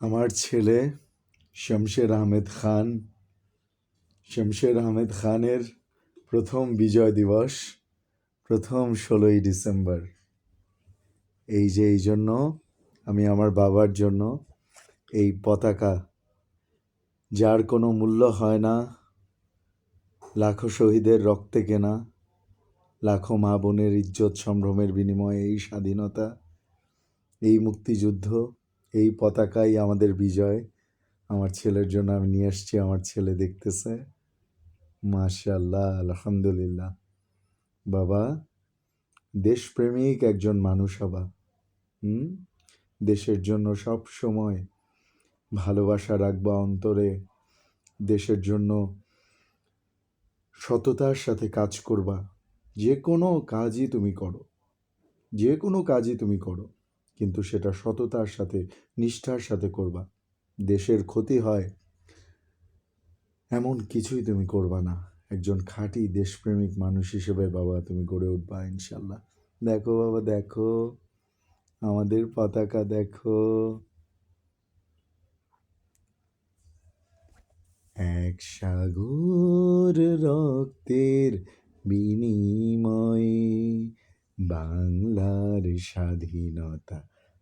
আমার ছেলে শমশের আহমেদ খান, শমশের আহমেদ খানের প্রথম বিজয় দিবস, প্রথম 16ই ডিসেম্বর। এই জন্য আমি আমার বাবার জন্য এই পতাকা, যার কোনো মূল্য হয় না, লাখো শহীদের রক্তে কেনা, লাখো মা বোনের ইজ্জত সম্ভ্রমের বিনিময়ে এই স্বাধীনতা, এই মুক্তিযুদ্ধ, এই পতাকাই আমাদের বিজয়। আমার ছেলের জন্য আমি নিয়ে এসছি। আমার ছেলে দেখতেছে। মাশাআল্লাহ, আলহামদুলিল্লাহ। বাবা, দেশপ্রেমিক একজন মানুষ হবা। দেশের জন্য সব সময় ভালোবাসা রাখবা অন্তরে। দেশের জন্য সততার সাথে কাজ করবা। যে কোনো কাজই তুমি করো, যে কোনো কাজই তুমি করো, কিন্তু সেটা সততার সাথে, নিষ্ঠার সাথে করবা। দেশের ক্ষতি হয় এমন কিছুই তুমি করবা না। একজন খাঁটি দেশপ্রেমিক মানুষ হিসেবে বাবা তুমি গড়ে উঠবা ইনশাল্লাহ। দেখো বাবা, দেখো আমাদের পতাকা, দেখো। এক সাগর রক্তের বিনিময়ে বাংলার স্বাধীনতা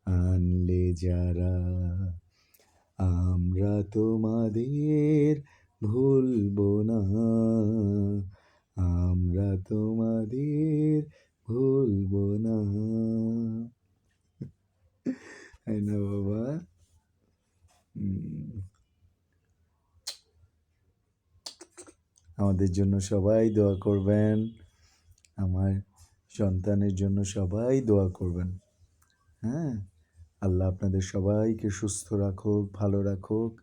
আনলে যারা, আমরা তোমাদের ভুলবো না, আমরা তোমাদের ভুলবো না। তাই না বাবা? আমাদের জন্য সবাই দোয়া করবেন। আমার সন্তানের জন্য সবাই দোয়া করবেন। হ্যাঁ, আল্লাহ আপনাদের সবাইকে সুস্থ রাখুক, ভালো রাখুক।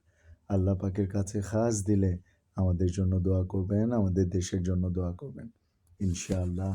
আল্লাহ পাকের কাছে খাস দিলে আমাদের জন্য দোয়া করবেন, আমাদের দেশের জন্য দোয়া করবেন ইনশাআল্লাহ।